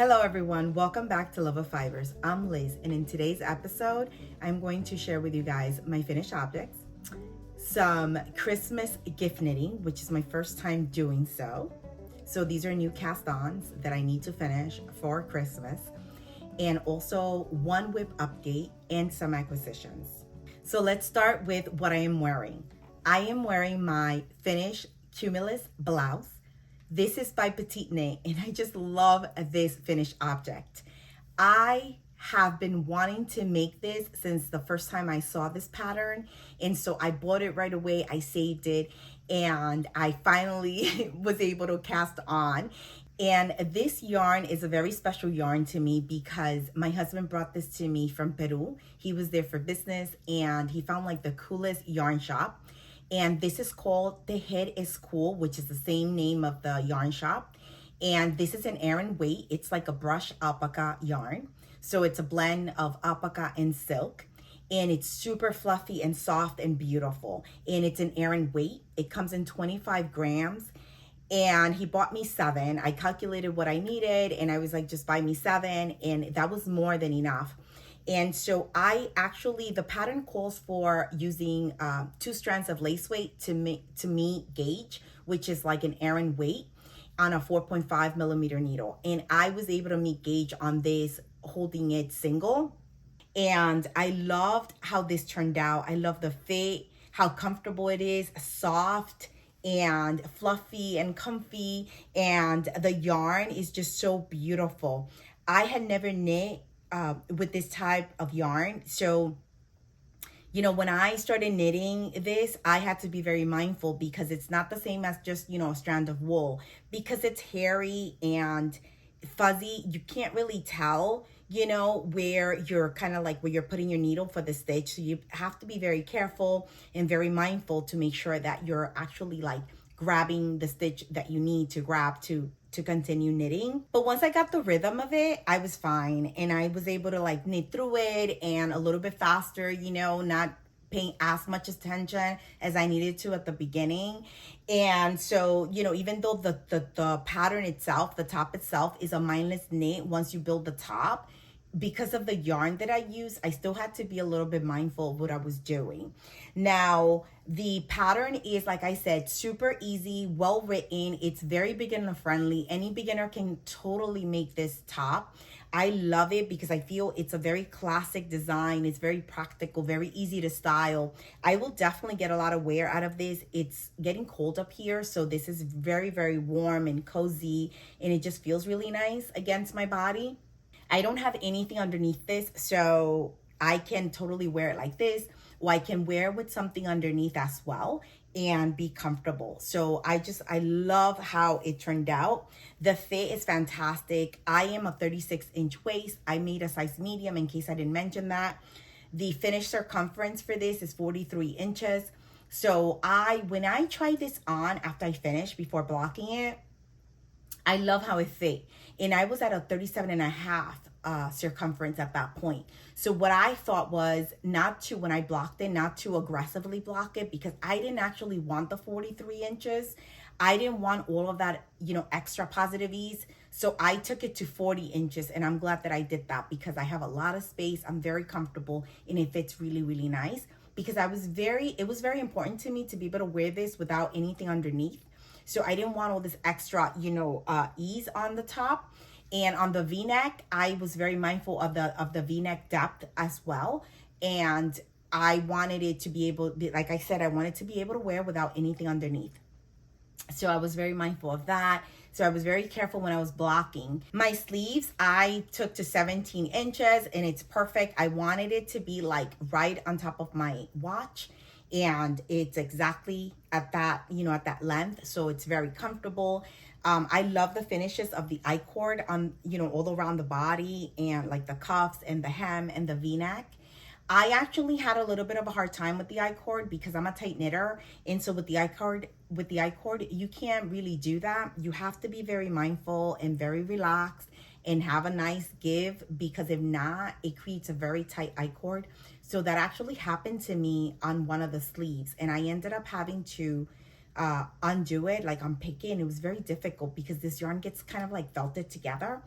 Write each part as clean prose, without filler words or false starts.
Hello everyone, welcome back to Love of Fibers. I'm Liz, and in today's episode, I'm going to share with you guys my finished objects, some Christmas gift knitting, which is my first time doing so. So these are new cast-ons that I need to finish for Christmas, and also one whip update and some acquisitions. So let's start with what I am wearing. I am wearing my finished Cumulus Blouse. This is by Petiteknit, and I just love this finished object. I have been wanting to make this since the first time I saw this pattern, and so I bought it right away. I saved it, and I finally was able to cast on. And this yarn is a very special yarn to me because my husband brought this to me from Peru. He was there for business, and he found like the coolest yarn shop. And this is called Tejer is Cool, which is the same name of the yarn shop. And this is an Aran weight. It's like a brush alpaca yarn. So it's a blend of alpaca and silk. And it's super fluffy and soft and beautiful. And it's an Aran weight. It comes in 25 grams. And he bought me 7. I calculated what I needed, and I was like, just buy me 7. And that was more than enough. And so the pattern calls for using 2 strands of lace weight to meet gauge, which is like an Aran weight on a 4.5 millimeter needle. And I was able to meet gauge on this holding it single. And I loved how this turned out. I love the fit, how comfortable it is, soft and fluffy and comfy. And the yarn is just so beautiful. I had never knit with this type of yarn. So, when I started knitting this, I had to be very mindful because it's not the same as just, a strand of wool. Because it's hairy and fuzzy, you can't really tell, where you're kind of like where you're putting your needle for the stitch. So you have to be very careful and very mindful to make sure that you're actually like grabbing the stitch that you need to grab to continue knitting. But once I got the rhythm of it, I was fine. And I was able to like knit through it and a little bit faster, not paying as much attention as I needed to at the beginning. And so, even though the pattern itself, the top itself is a mindless knit once you build the top, because of the yarn that I use, I still had to be a little bit mindful of what I was doing. Now, the pattern is, like I said, super easy, well written. It's very beginner friendly. Any beginner can totally make this top. I love it because I feel it's a very classic design. It's very practical, very easy to style. I will definitely get a lot of wear out of this. It's getting cold up here, so this is very, very warm and cozy, and it just feels really nice against my body. I don't have anything underneath this, so I can totally wear it like this, or I can wear with something underneath as well and be comfortable. So I love how it turned out. The fit is fantastic. I am a 36-inch waist. I made a size medium in case I didn't mention that. The finished circumference for this is 43 inches. So when I tried this on after I finished, before blocking it, I love how it fit. And I was at a 37.5 circumference at that point. So what I thought was when I blocked it, not to aggressively block it, because I didn't actually want the 43 inches. I didn't want all of that, extra positive ease. So I took it to 40 inches, and I'm glad that I did that because I have a lot of space. I'm very comfortable, and it fits really, really nice because it was very important to me to be able to wear this without anything underneath. So I didn't want all this extra, ease on the top. And on the V-neck, I was very mindful of the V-neck depth as well. And I wanted it to be able, like I said, I wanted to be able to wear without anything underneath. So I was very mindful of that. So I was very careful when I was blocking. My sleeves, I took to 17 inches, and it's perfect. I wanted it to be like right on top of my watch. And it's exactly at that, at that length. So it's very comfortable. I love the finishes of the I-cord on, all around the body and like the cuffs and the hem and the V-neck. I actually had a little bit of a hard time with the I-cord because I'm a tight knitter. And so with the I-cord, you can't really do that. You have to be very mindful and very relaxed and have a nice give, because if not, it creates a very tight I-cord. So that actually happened to me on one of the sleeves, and I ended up having to undo it like I'm picking. It was very difficult because this yarn gets kind of like felted together,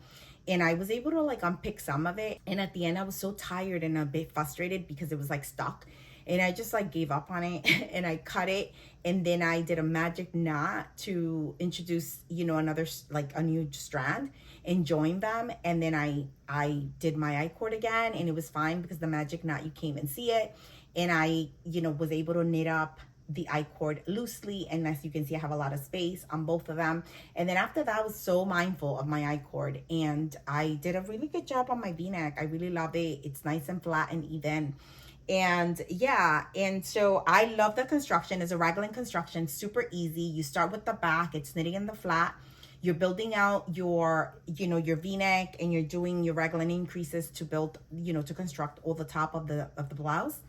and I was able to like unpick some of it. And at the end, I was so tired and a bit frustrated because it was like stuck. And I just like gave up on it and I cut it. And then I did a magic knot to introduce, you know, another, like a new strand and join them. And then I did my I-cord again, and it was fine because the magic knot, you can't even see it. And I, you know, was able to knit up the I-cord loosely, and as you can see, I have a lot of space on both of them. And then after that, I was so mindful of my I-cord, and I did a really good job on my V-neck. I really love it. It's nice and flat and even. And yeah, and so I love the construction. It's a raglan construction, super easy. You start with the back, it's knitting in the flat. You're building out your, you know, your V-neck, and you're doing your raglan increases to build, you know, to construct all the top of the blouse.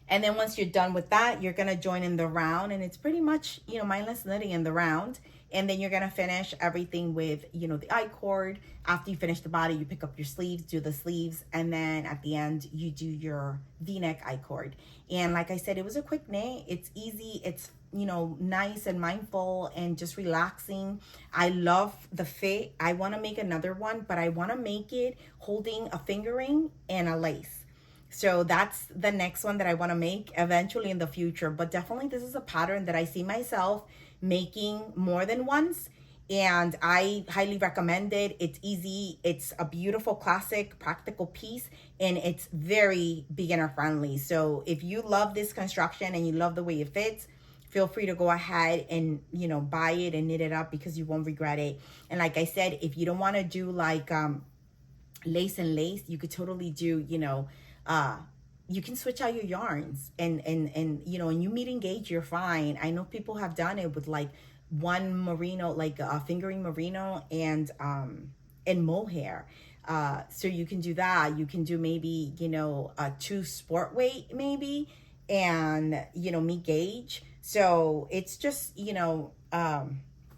And then once you're done with that, you're going to join in the round, and it's pretty much, you know, mindless knitting in the round. And then you're going to finish everything with, you know, the I-cord. After you finish the body, you pick up your sleeves, do the sleeves, and then at the end, you do your V-neck I-cord. And like I said, it was a quick knit. It's easy. It's, you know, nice and mindful and just relaxing. I love the fit. I want to make another one, but I want to make it holding a fingering and a lace. So that's the next one that I want to make eventually in the future. But definitely this is a pattern that I see myself making more than once. And I highly recommend it. It's easy. It's a beautiful, classic, practical piece. And it's very beginner friendly. So if you love this construction and you love the way it fits, feel free to go ahead and, you know, buy it and knit it up because you won't regret it. And like I said, if you don't want to do like lace and lace, you could totally do, you know, you can switch out your yarns and you know, and you meet engage, you're fine. I know people have done it with like one merino, like a fingering merino and mohair. So you can do that. You can do maybe, you know, 2 sport weight maybe, and, you know, meet gauge. So it's just, you know,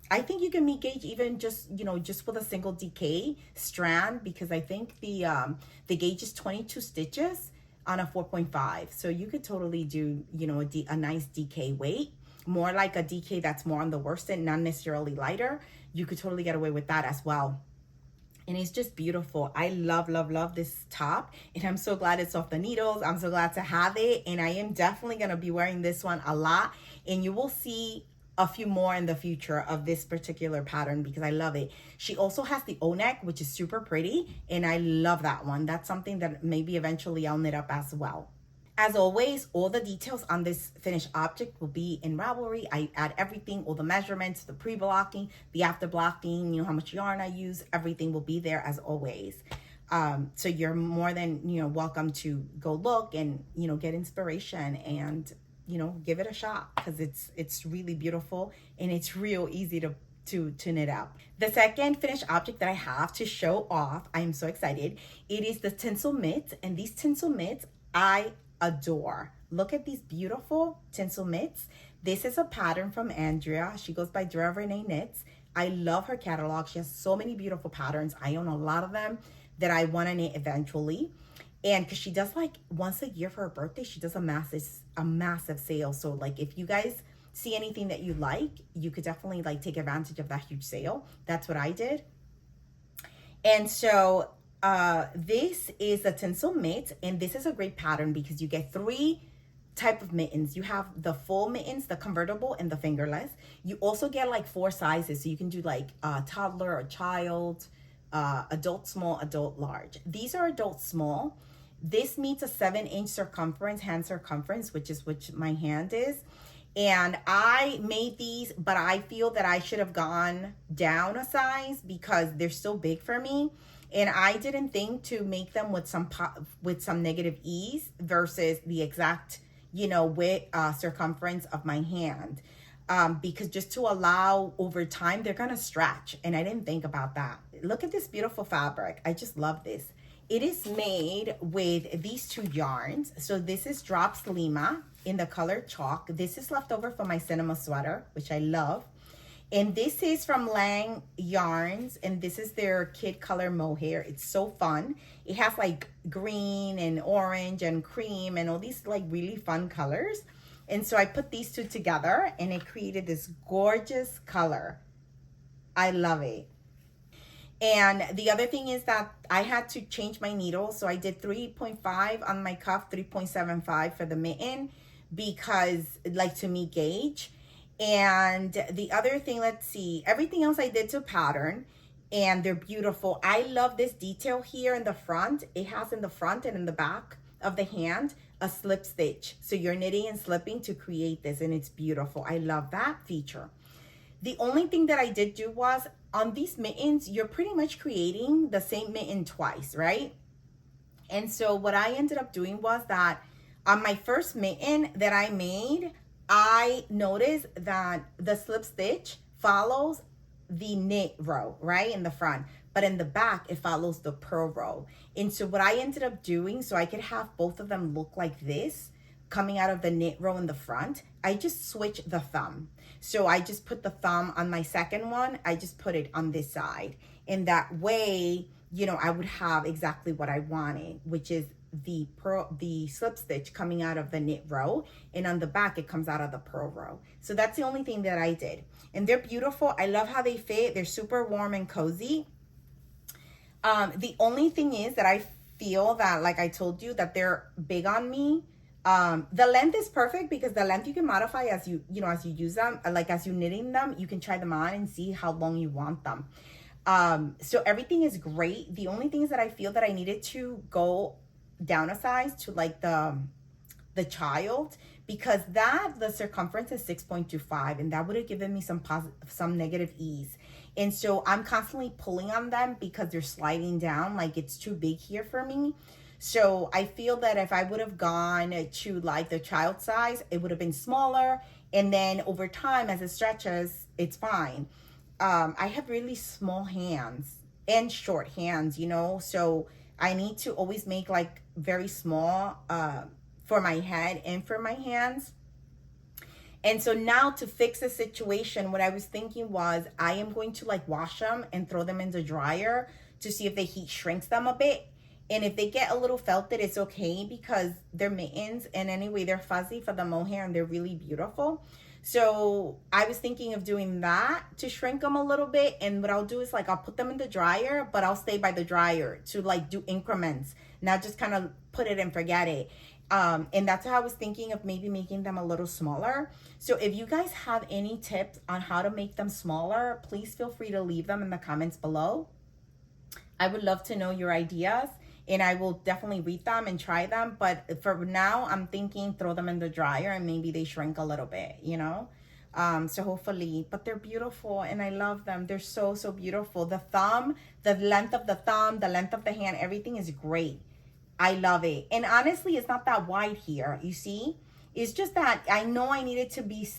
I think you can meet gauge even just, you know, just with a single DK strand, because I think the gauge is 22 stitches on a 4.5. So you could totally do, you know, a nice DK weight, more like a DK that's more on the worsted, not necessarily lighter. You could totally get away with that as well. And it's just beautiful. I love, love, love this top. And I'm so glad it's off the needles. I'm so glad to have it. And I am definitely going to be wearing this one a lot. And you will see a few more in the future of this particular pattern because I love it. She also has the O-neck, which is super pretty. And I love that one. That's something that maybe eventually I'll knit up as well. As always, all the details on this finished object will be in Ravelry. I add everything, all the measurements, the pre-blocking, the after blocking, you know, how much yarn I use, everything will be there as always. So you're more than, you know, welcome to go look and, you know, get inspiration and, you know, give it a shot because it's really beautiful and it's real easy to knit out. The second finished object that I have to show off, I am so excited. It is the Tinsel Mitts, and these Tinsel Mitts, I adore. Look at these beautiful Tinsel Mitts. This is a pattern from Andrea. She goes by Drea Renee Knits. I love her catalog. She has so many beautiful patterns. I own a lot of them that I want to knit eventually. And because she does like once a year for her birthday, she does a massive sale. So like if you guys see anything that you like, you could definitely like take advantage of that huge sale. That's what I did. And so this is a Tinsel Mitt, and this is a great pattern because you get 3 type of mittens. You have the full mittens, the convertible, and the fingerless. You also get like 4 sizes, so you can do like toddler or child, adult small, adult large. These are adult small. This meets a 7-inch circumference, hand circumference, which my hand is. And I made these, but I feel that I should have gone down a size because they're so big for me. And I didn't think to make them with some negative ease versus the exact, you know, width, circumference of my hand. Because just to allow over time, they're going to stretch. And I didn't think about that. Look at this beautiful fabric. I just love this. It is made with these 2 yarns. So this is Drops Lima in the color Chalk. This is left over from my Lima Sweater, which I love. And this is from Lang Yarns, and this is their kid color mohair. It's so fun. It has like green and orange and cream and all these like really fun colors. And so I put these 2 together and it created this gorgeous color. I love it. And the other thing is that I had to change my needle. So I did 3.5 on my cuff, 3.75 for the mitten, because like to meet gauge. And the other thing, let's see, everything else I did to pattern, and they're beautiful. I love this detail here in the front. It has in the front and in the back of the hand a slip stitch. So you're knitting and slipping to create this, and it's beautiful. I love that feature. The only thing that I did do was on these mittens, you're pretty much creating the same mitten twice, right? And so what I ended up doing was that on my first mitten that I made, I noticed that the slip stitch follows the knit row, right, in the front, but in the back it follows the purl row. And so what I ended up doing, so I could have both of them look like this coming out of the knit row in the front, I just switched the thumb. So I just put the thumb on my second one, I just put it on this side, and that way, you know, I would have exactly what I wanted, which is the slip stitch coming out of the knit row, and on the back it comes out of the purl row. So that's the only thing that I did, and they're beautiful. I love how they fit. They're super warm and cozy. The only thing is that I feel that, like I told you, that they're big on me. The length is perfect because the length you can modify as you use them, like as you're knitting them, you can try them on and see how long you want them. So everything is great. The only thing is that I feel that I needed to go down a size to like the child, because the circumference is 6.25, and that would have given me some negative ease. And so I'm constantly pulling on them because they're sliding down, like it's too big here for me. So I feel that if I would have gone to like the child size, it would have been smaller. And then over time, as it stretches, it's fine. I have really small hands and short hands, you know, so I need to always make like very small for my head and for my hands. And so now to fix the situation, what I was thinking was I am going to like wash them and throw them in the dryer to see if the heat shrinks them a bit. And if they get a little felted, it's okay because they're mittens, and anyway, they're fuzzy for the mohair and they're really beautiful. So I was thinking of doing that to shrink them a little bit. And what I'll do is like, I'll put them in the dryer, but I'll stay by the dryer to like do increments, not just kind of put it and forget it. And that's how I was thinking of maybe making them a little smaller. So if you guys have any tips on how to make them smaller, please feel free to leave them in the comments below. I would love to know your ideas, and I will definitely read them and try them. But for now, I'm thinking throw them in the dryer and maybe they shrink a little bit, you know? So hopefully, but they're beautiful and I love them. They're so, so beautiful. The thumb, the length of the thumb, the length of the hand, everything is great. I love it. And honestly, it's not that wide here, you see? It's just that I know I needed to be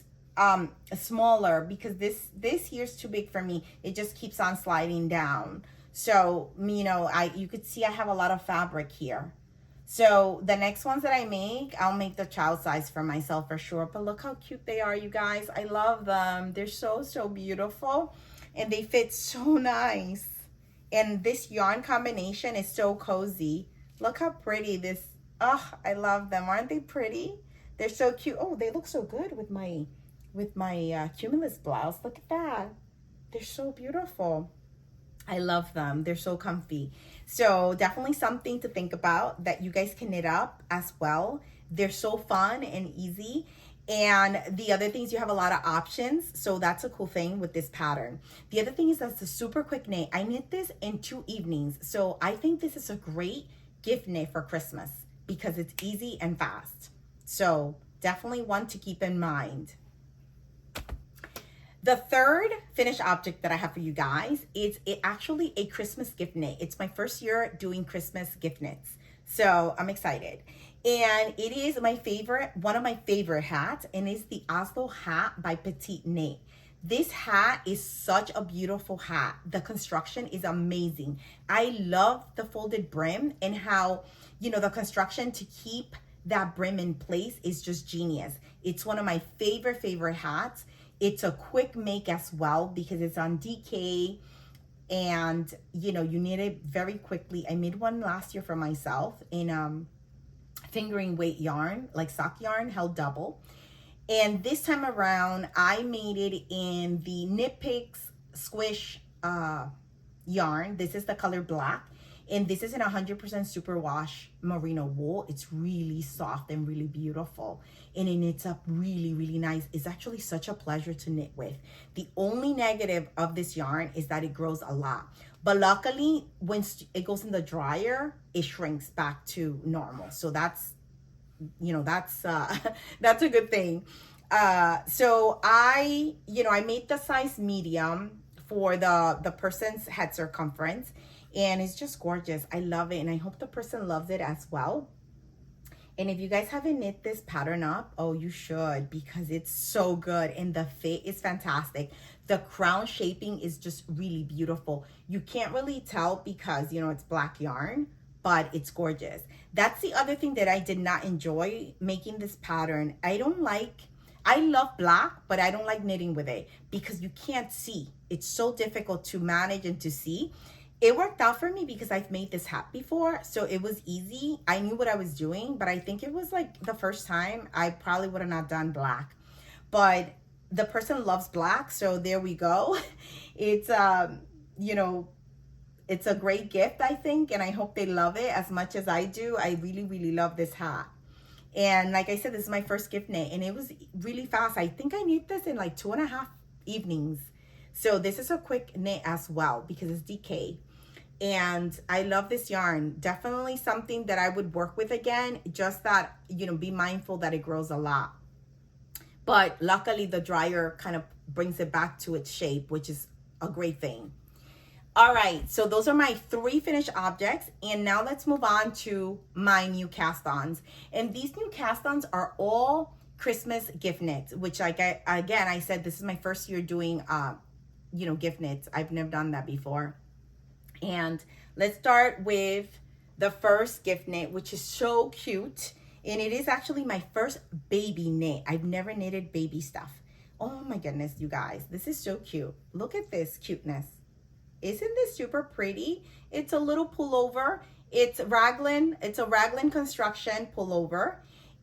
smaller because this here's too big for me. It just keeps on sliding down. So, you know, you could see I have a lot of fabric here. So the next ones that I make, I'll make the child size for myself for sure. But look how cute they are, you guys. I love them. They're so, so beautiful. And they fit so nice. And this yarn combination is so cozy. Look how pretty this, oh, I love them. Aren't they pretty? They're so cute. Oh, they look so good with my Cumulus blouse. Look at that. They're so beautiful. I love them. They're so comfy. So definitely something to think about that you guys can knit up as well. They're so fun and easy. And the other things, you have a lot of options. So that's a cool thing with this pattern. The other thing is that's a super quick knit. I knit this in 2 evenings. So I think this is a great gift knit for Christmas because it's easy and fast. So definitely one to keep in mind. The third finished object that I have for you guys is actually a Christmas gift knit. It's my first year doing Christmas gift knits. So I'm excited. And it is my favorite, one of my favorite hats, and it's the Oslo Hat by Petiteknit. This hat is such a beautiful hat. The construction is amazing. I love the folded brim and how, you know, the construction to keep that brim in place is just genius. It's one of my favorite hats. It's a quick make as well because it's on DK and, you know, you knit it very quickly. I made one last year for myself in fingering weight yarn, like sock yarn, held double. And this time around, I made it in the Knit Picks Swish yarn. This is the color black. And this is in 100% superwash merino wool. It's really soft and really beautiful. And it knits up really, really nice. It's actually such a pleasure to knit with. The only negative of this yarn is that it grows a lot. But luckily, when it goes in the dryer, it shrinks back to normal. So that's, you know, that's a good thing. So I made the size medium for the person's head circumference. And it's just gorgeous. I love it. And I hope the person loves it as well. And if you guys haven't knit this pattern up, oh, you should, because it's so good. And the fit is fantastic. The crown shaping is just really beautiful. You can't really tell because, you know, it's black yarn, but it's gorgeous. That's the other thing that I did not enjoy making this pattern. I love black, but I don't like knitting with it because you can't see. It's so difficult to manage and to see. It worked out for me because I've made this hat before, so it was easy. I knew what I was doing, but I think it was like the first time I probably would have not done black. But the person loves black, so there we go. It's, you know, it's a great gift, I think, and I hope they love it as much as I do. I really, really love this hat. And like I said, this is my first gift knit, and it was really fast. I think I knit this in like 2.5 evenings. So this is a quick knit as well because it's DK. And I love this yarn. Definitely something that I would work with again. Just that, you know, be mindful that it grows a lot. But luckily the dryer kind of brings it back to its shape, which is a great thing. All right, so those are my 3 finished objects. And now let's move on to my new cast-ons. And these new cast-ons are all Christmas gift knits, which like I said, this is my first year doing, you know, gift knits. I've never done that before. And let's start with the first gift knit, which is so cute. And it is actually my first baby knit. I've never knitted baby stuff. Oh my goodness, you guys, this is so cute. Look at this cuteness. Isn't this super pretty? It's a little pullover. It's raglan. It's a raglan construction pullover.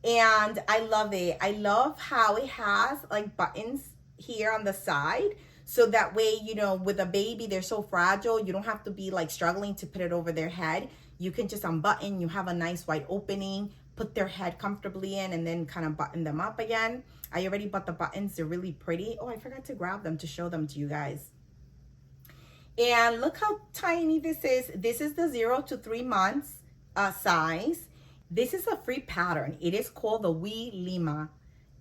And I love it. I love how it has like buttons here on the side. So that way, you know, with a baby, they're so fragile. You don't have to be like struggling to put it over their head. You can just unbutton. You have a nice wide opening, put their head comfortably in, and then kind of button them up again. I already bought the buttons. They're really pretty. Oh, I forgot to grab them to show them to you guys. And look how tiny this is. This is the 0 to 3 months size. This is a free pattern. It is called the Wee Lima.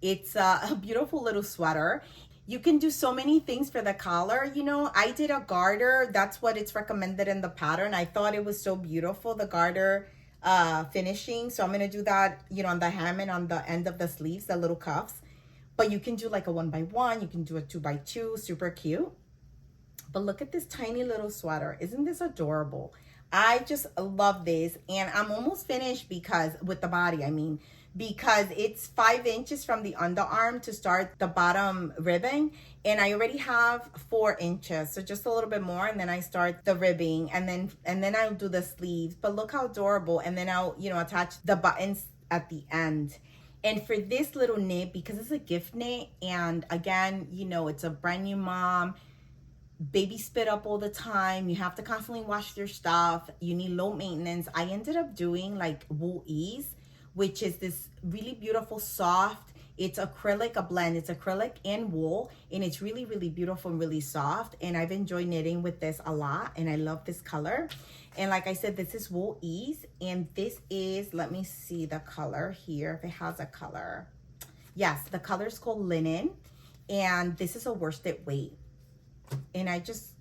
It's a beautiful little sweater. You can do so many things for the collar. You know, I did a garter. That's what it's recommended in the pattern. I thought it was so beautiful, the garter finishing. So I'm going to do that, you know, on the hem and on the end of the sleeves, the little cuffs. But you can do like a 1x1. You can do a 2x2. Super cute. But look at this tiny little sweater. Isn't this adorable? I just love this. And I'm almost finished because, with the body, I mean, because it's 5 inches from the underarm to start the bottom ribbing, and I already have 4 inches, so just a little bit more, and then I start the ribbing, and then I'll do the sleeves. But look how adorable. And then I'll, you know, attach the buttons at the end. And for this little knit, because it's a gift knit, and again, you know, it's a brand new mom, baby spit up all the time, you have to constantly wash their stuff, you need low maintenance. I ended up doing like Wool Ease, which is this really beautiful, soft, it's acrylic, a blend. It's acrylic and wool, and it's really, really beautiful and really soft. And I've enjoyed knitting with this a lot, and I love this color. And like I said, this is Wool Ease, and this is, let me see the color here, if it has a color. Yes, the color is called Linen, and this is a worsted weight. And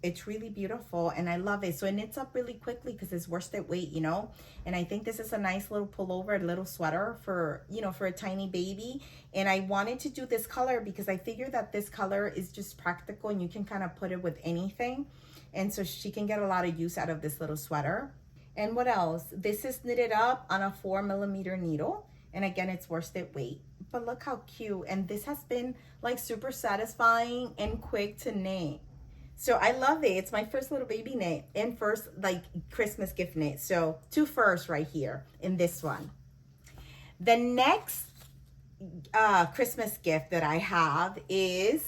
it's really beautiful, and I love it. So it knits up really quickly because it's worsted weight, you know. And I think this is a nice little pullover, a little sweater for, you know, for a tiny baby. And I wanted to do this color because I figured that this color is just practical, and you can kind of put it with anything. And so she can get a lot of use out of this little sweater. And what else? This is knitted up on a 4mm needle. And again, it's worsted weight. But look how cute. And this has been like super satisfying and quick to knit. So I love it. It's my first little baby knit and first like Christmas gift knit. So 2 firsts right here in this one. The next Christmas gift that I have is,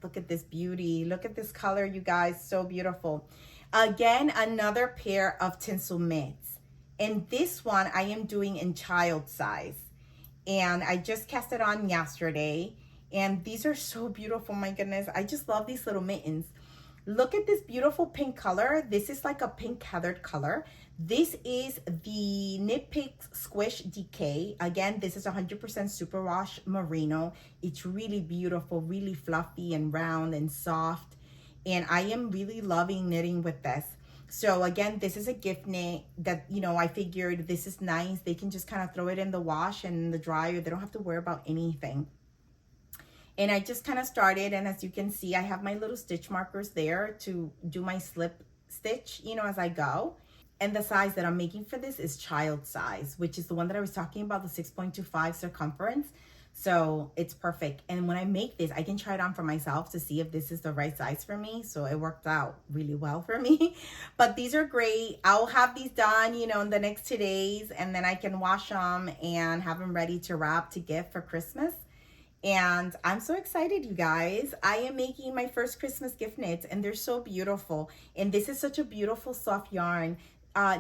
look at this beauty. Look at this color, you guys. So beautiful. Again, another pair of Tinsel Mitts. And this one I am doing in child size. And I just cast it on yesterday. And these are so beautiful, my goodness. I just love these little mittens. Look at this beautiful pink color. This is like a pink heathered color. This is the Knit Picks Squish DK. Again, this is 100% superwash merino. It's really beautiful, really fluffy and round and soft. And I am really loving knitting with this. So again, this is a gift knit that, you know, I figured this is nice. They can just kind of throw it in the wash and in the dryer. They don't have to worry about anything. And I just kind of started, and as you can see, I have my little stitch markers there to do my slip stitch, you know, as I go. And the size that I'm making for this is child size, which is the one that I was talking about, the 6.25 circumference. So it's perfect. And when I make this, I can try it on for myself to see if this is the right size for me. So it worked out really well for me. But these are great. I'll have these done, you know, in the next 2 days, and then I can wash them and have them ready to wrap to gift for Christmas. And I'm so excited, you guys. I am making my first Christmas gift knits, and they're so beautiful. And this is such a beautiful soft yarn.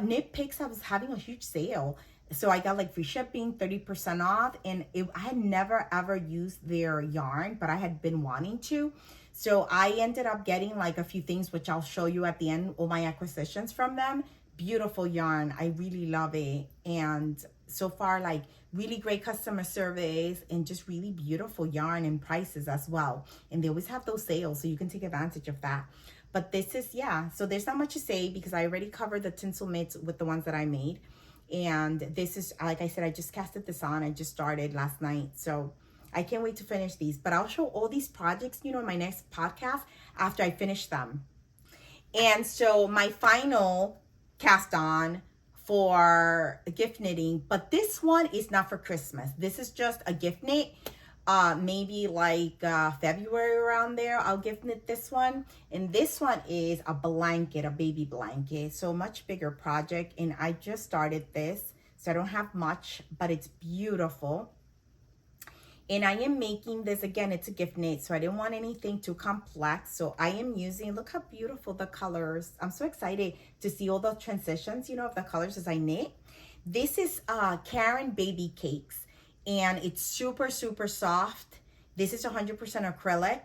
Knit Picks, I was having a huge sale. So I got like free shipping, 30% off. And I had never ever used their yarn, but I had been wanting to. So I ended up getting like a few things, which I'll show you at the end, all my acquisitions from them. Beautiful yarn. I really love it. And so far, like, really great customer service and just really beautiful yarn and prices as well. And they always have those sales, so you can take advantage of that. But this is, yeah, so there's not much to say because I already covered the Tinsel Mitts with the ones that I made. And this is, like I said, I just casted this on. I just started last night. So I can't wait to finish these. But I'll show all these projects, you know, in my next podcast after I finish them. And so my final cast on for gift knitting, but this one is not for Christmas. This is just a gift knit. Maybe like February around there, I'll gift knit this one. And this one is a blanket, a baby blanket. So much bigger project. And I just started this, so I don't have much, but it's beautiful. And I am making this, again, it's a gift knit, so I didn't want anything too complex. So I am using, look how beautiful the colors. I'm so excited to see all the transitions, you know, of the colors as I knit. This is Caron Baby Cakes, and it's super, super soft. This is 100% acrylic,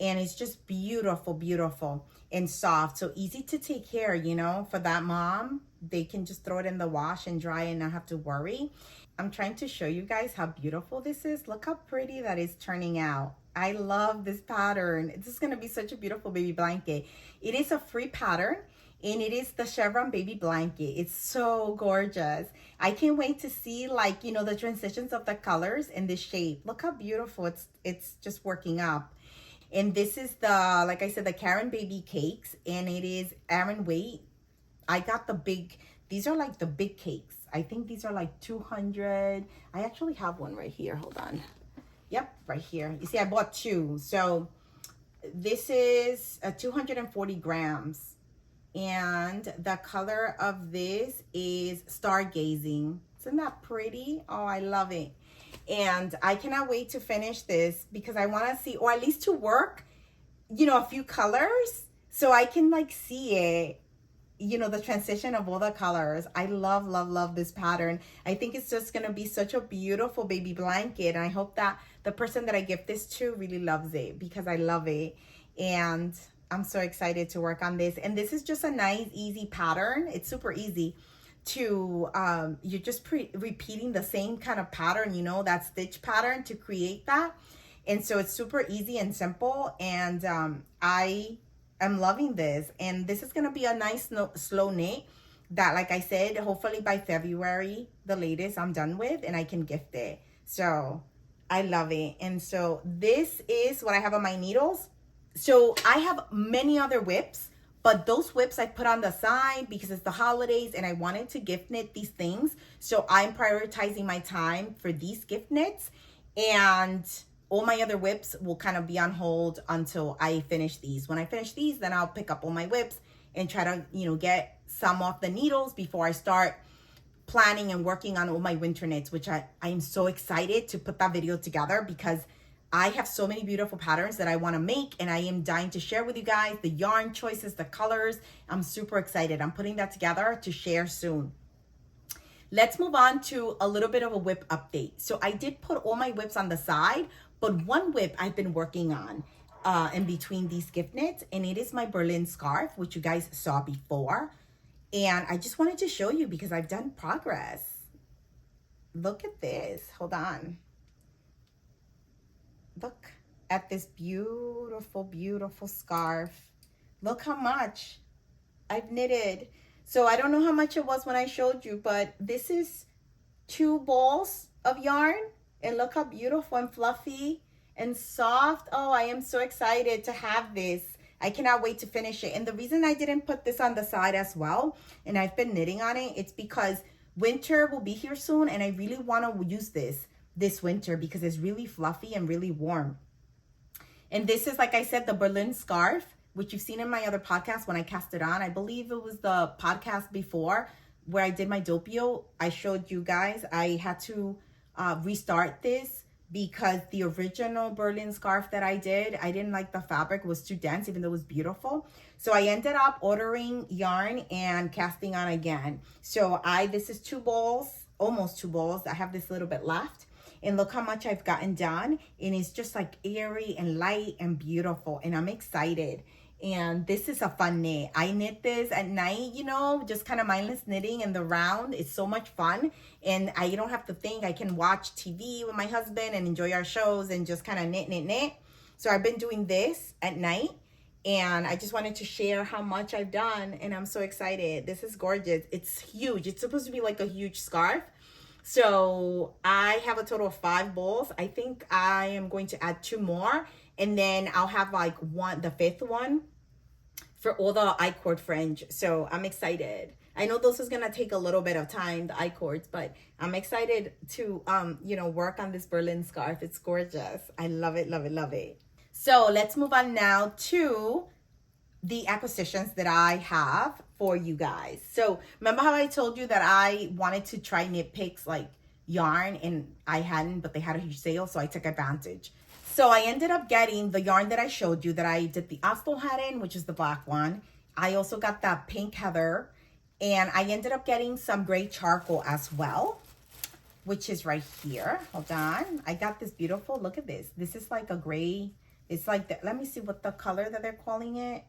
and it's just beautiful, beautiful and soft. So easy to take care, you know, for that mom. They can just throw it in the wash and dry and not have to worry. I'm trying to show you guys how beautiful this is. Look how pretty that is turning out. I love this pattern. This is going to be such a beautiful baby blanket. It is a free pattern, and it is the Chevron baby blanket. It's so gorgeous. I can't wait to see, like, you know, the transitions of the colors and the shape. Look how beautiful it's just working up. And this is the, like I said, the Caron Baby Cakes, and it is Aran weight. I got the big, these are like the big cakes. I think these are like 200. I actually have one right here. Hold on. Yep, right here. You see, I bought two. So this is 240 grams. And the color of this is Stargazing. Isn't that pretty? Oh, I love it. And I cannot wait to finish this because I want to see, or at least to work, you know, a few colors so I can like see it, you know, the transition of all the colors. I love, love, love this pattern. I think it's just going to be such a beautiful baby blanket. And I hope that the person that I give this to really loves it because I love it. And I'm so excited to work on this. And this is just a nice, easy pattern. It's super easy to, you're just repeating the same kind of pattern, you know, that stitch pattern to create that. And so it's super easy and simple. And I'm loving this, and this is gonna be a nice slow knit that, like I said, hopefully by February, the latest, I'm done with, and I can gift it. So I love it. And so this is what I have on my needles. So I have many other whips, but those whips I put on the side because it's the holidays and I wanted to gift knit these things. So I'm prioritizing my time for these gift knits, and all my other whips will kind of be on hold until I finish these. When I finish these, then I'll pick up all my whips and try to, you know, get some off the needles before I start planning and working on all my winter knits, which I am so excited to put that video together because I have so many beautiful patterns that I want to make, and I am dying to share with you guys the yarn choices, the colors. I'm super excited. I'm putting that together to share soon. Let's move on to a little bit of a whip update. So I did put all my whips on the side, but one whip I've been working on in between these gift knits, and it is my Berlin scarf, which you guys saw before. And I just wanted to show you because I've done progress. Look at this. Hold on. Look at this beautiful, beautiful scarf. Look how much I've knitted. So I don't know how much it was when I showed you, but this is 2 balls of yarn. And look how beautiful and fluffy and soft. Oh, I am so excited to have this. I cannot wait to finish it. And the reason I didn't put this on the side as well, and I've been knitting on it, it's because winter will be here soon, and I really want to use this winter because it's really fluffy and really warm. And this is, like I said, the Berlin scarf, which you've seen in my other podcast when I cast it on. I believe it was the podcast before where I did my doppio. I showed you guys I had to restart this because the original Berlin scarf that I didn't like the fabric. It was too dense, even though it was beautiful. So I ended up ordering yarn and casting on again. So this is 2 balls, almost 2 balls. I have this little bit left. And look how much I've gotten done. And it's just like airy and light and beautiful. And I'm excited. And this is a fun knit. I knit this at night, you know, just kind of mindless knitting in the round. It's so much fun. And I don't have to think. I can watch TV with my husband and enjoy our shows and just kind of knit. So I've been doing this at night. And I just wanted to share how much I've done. And I'm so excited. This is gorgeous. It's huge. It's supposed to be like a huge scarf. So I have a total of 5 balls. I think I am going to add 2 more. And then I'll have like the 5th one for all the I-cord fringe. So I'm excited. I know this is going to take a little bit of time, the I-cords, but I'm excited to, work on this Berlin scarf. It's gorgeous. I love it, love it, love it. So let's move on now to the acquisitions that I have for you guys. So remember how I told you that I wanted to try knit picks like yarn, and I hadn't, but they had a huge sale, so I took advantage. So I ended up getting the yarn that I showed you that I did the Oslo Hat in, which is the black one. I also got that pink heather, and I ended up getting some gray charcoal as well, which is right here. Hold on. I got this beautiful, look at this. This is like a gray, it's like, let me see what the color that they're calling it.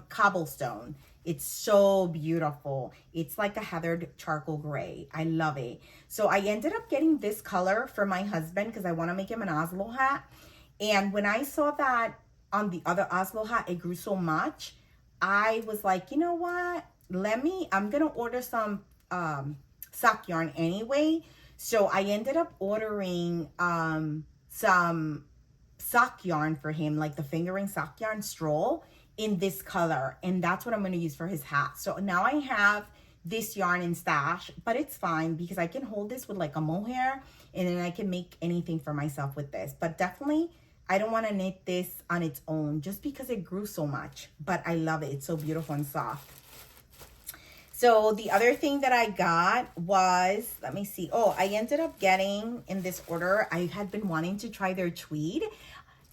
Cobblestone. It's so beautiful. It's like a heathered charcoal gray. I love it. So I ended up getting this color for my husband because I want to make him an Oslo hat. And when I saw that on the other Oslo hat, it grew so much. I was like, you know what? I'm going to order some sock yarn anyway. So I ended up ordering some sock yarn for him, like the fingering sock yarn Stroll in this color. And that's what I'm going to use for his hat. So now I have this yarn in stash, but it's fine because I can hold this with like a mohair, and then I can make anything for myself with this. But definitely, I don't want to knit this on its own just because it grew so much, but I love it. It's so beautiful and soft. So the other thing that I got was, let me see. Oh, I ended up getting in this order, I had been wanting to try their tweed.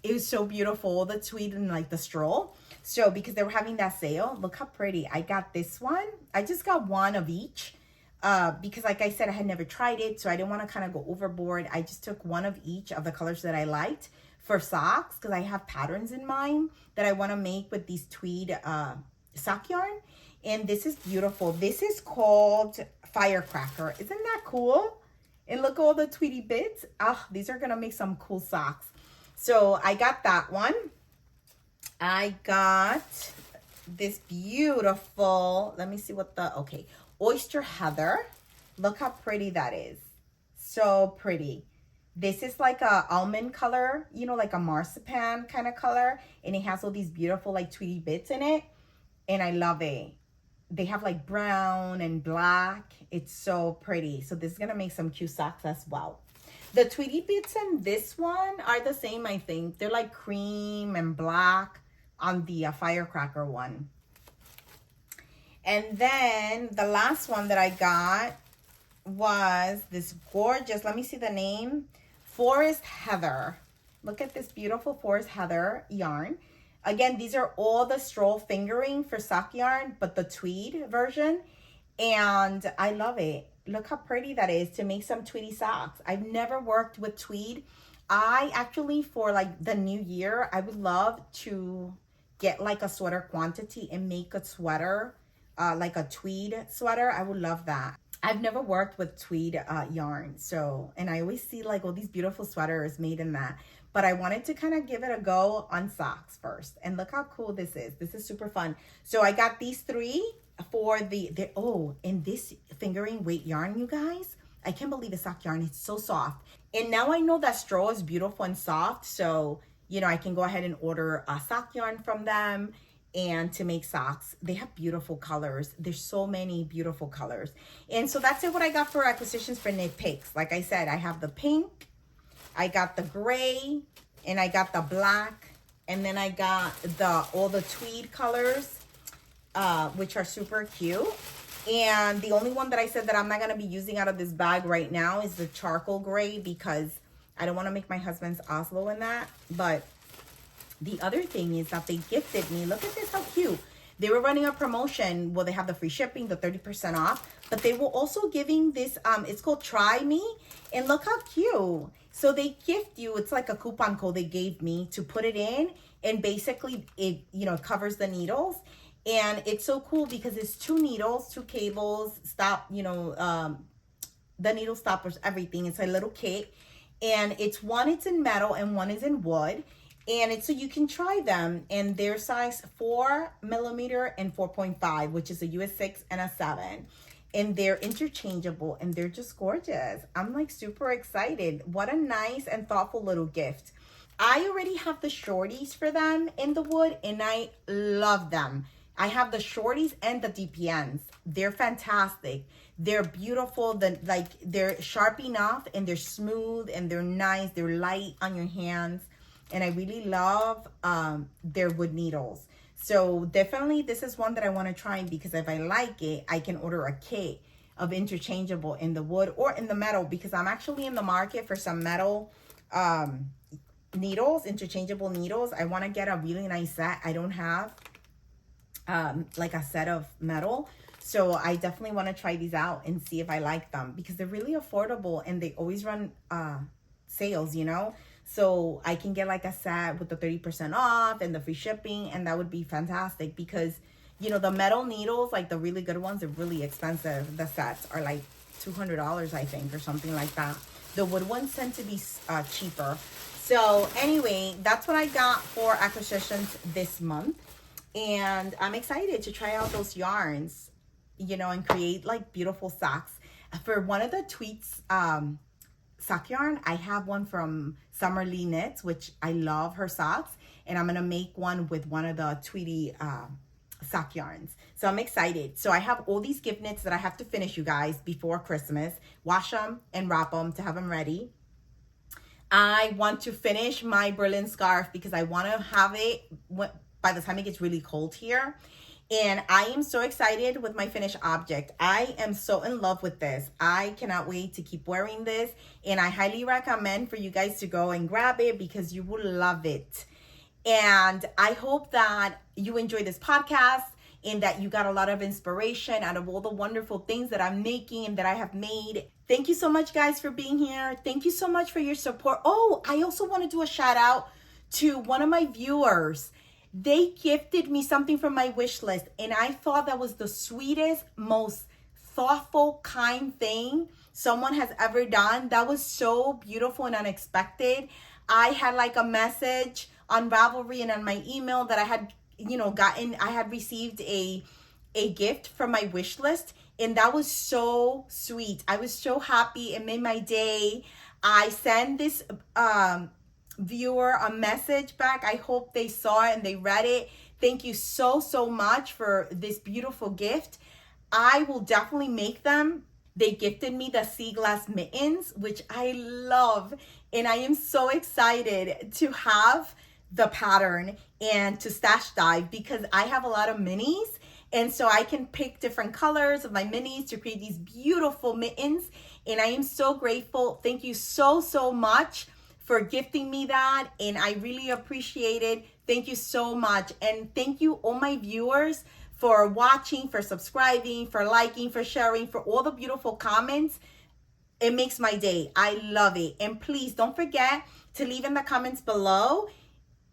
It was so beautiful, the tweed and like the Stroll. So because they were having that sale, look how pretty. I got this one. I just got one of each because like I said, I had never tried it. So I didn't want to kind of go overboard. I just took one of each of the colors that I liked for socks because I have patterns in mind that I want to make with these tweed sock yarn. And this is beautiful. This is called Firecracker. Isn't that cool? And look at all the tweedy bits. These are going to make some cool socks. So I got that one. I got this beautiful, let me see what Oyster Heather. Look how pretty that is. So pretty. This is like a almond color, you know, like a marzipan kind of color. And it has all these beautiful like tweedy bits in it. And I love it. They have like brown and black. It's so pretty. So this is going to make some cute socks as well. The tweedy bits in this one are the same, I think. They're like cream and black on the Firecracker one. And then the last one that I got was this gorgeous, let me see the name, Forest Heather. Look at this beautiful Forest Heather yarn. Again, these are all the Stroll fingering for sock yarn, but the tweed version. And I love it. Look how pretty that is to make some tweedy socks. I've never worked with tweed. I actually, for like the new year, I would love to get like a sweater quantity and make a sweater, like a tweed sweater. I would love that. I've never worked with tweed yarn. So, and I always see like all these beautiful sweaters made in that. But I wanted to kind of give it a go on socks first. And look how cool this is. This is super fun. So I got these 3 for the oh, and this fingering weight yarn, you guys. I can't believe it's sock yarn. It's so soft. And now I know that Stroll is beautiful and soft. So, you know, I can go ahead and order a sock yarn from them and to make socks. They have beautiful colors. There's so many beautiful colors. And so that's it, what I got for acquisitions for knit picks. Like I said, I have the pink, I got the gray, and I got the black, and then I got all the tweed colors, which are super cute. And the only one that I said that I'm not going to be using out of this bag right now is the charcoal gray, because I don't want to make my husband's Oslo in that. But the other thing is that they gifted me, look at this, how cute. They were running a promotion. Well, they have the free shipping, the 30% off, but they were also giving this, it's called Try Me. And look how cute. So they gift you, it's like a coupon code they gave me to put it in. And basically it, you know, covers the needles. And it's so cool because it's 2 needles, 2 cables, stop, you know, the needle stoppers, everything. It's a little kit. And it's in metal and one is in wood. And it's so you can try them. And they're size 4mm and 4.5, which is a US 6 and a 7. And they're interchangeable and they're just gorgeous. I'm like super excited. What a nice and thoughtful little gift. I already have the shorties for them in the wood and I love them. I have the shorties and the DPNs. They're fantastic. They're beautiful. They're sharp enough and they're smooth and they're nice. They're light on your hands. And I really love their wood needles. So definitely this is one that I want to try, because if I like it, I can order a kit of interchangeable in the wood or in the metal, because I'm actually in the market for some metal needles, interchangeable needles. I want to get a really nice set. I don't have like a set of metal. So I definitely want to try these out and see if I like them, because they're really affordable and they always run sales, you know. So I can get like a set with the 30% off and the free shipping, and that would be fantastic, because, you know, the metal needles, like the really good ones, are really expensive. The sets are like $200, I think, or something like that. The wood ones tend to be cheaper. So anyway, that's what I got for acquisitions this month. And I'm excited to try out those yarns, you know, and create like beautiful socks. For one of the Tweeds sock yarn, I have one from Summerlee Knits, which I love her socks, and I'm gonna make one with one of the Tweedy sock yarns. So I'm excited. So I have all these gift knits that I have to finish, you guys, before Christmas. Wash them and wrap them to have them ready. I want to finish my Berlin scarf because I want to have it by the time it gets really cold here. And I am so excited with my finished object. I am so in love with this. I cannot wait to keep wearing this. And I highly recommend for you guys to go and grab it because you will love it. And I hope that you enjoy this podcast and that you got a lot of inspiration out of all the wonderful things that I'm making and that I have made. Thank you so much, guys, for being here. Thank you so much for your support. Oh, I also want to do a shout out to one of my viewers. They gifted me something from my wish list, and I thought that was the sweetest, most thoughtful, kind thing someone has ever done. That was so beautiful and unexpected. I had like a message on Ravelry and on my email that I had, you know, I had received a gift from my wish list, and that was so sweet. I was so happy. It made my day. I sent this viewer a message back. I hope they saw it and they read it. Thank you so much for this beautiful gift. I will definitely make them. They gifted me the sea glass mittens, which I love, and I am so excited to have the pattern and to stash dive because I have a lot of minis, and so I can pick different colors of my minis to create these beautiful mittens, and I am so grateful. Thank you so much for gifting me that, and I really appreciate it. Thank you so much. And thank you all my viewers for watching, for subscribing, for liking, for sharing, for all the beautiful comments. It makes my day. I love it. And please don't forget to leave in the comments below,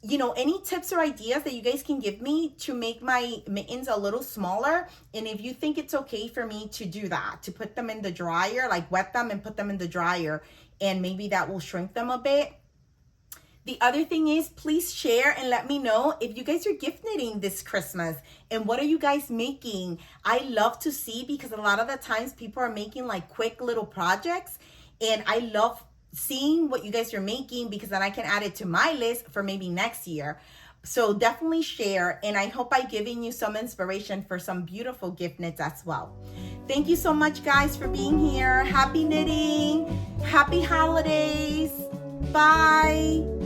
you know, any tips or ideas that you guys can give me to make my mittens a little smaller. And if you think it's okay for me to do that, to put them in the dryer, like wet them and put them in the dryer, and maybe that will shrink them a bit. The other thing is, please share and let me know if you guys are gift knitting this Christmas and what are you guys making. I love to see, because a lot of the times people are making like quick little projects, and I love seeing what you guys are making, because then I can add it to my list for maybe next year. So definitely share, and I hope I've given you some inspiration for some beautiful gift knits as well. Thank you so much guys for being here. Happy knitting, happy holidays, bye.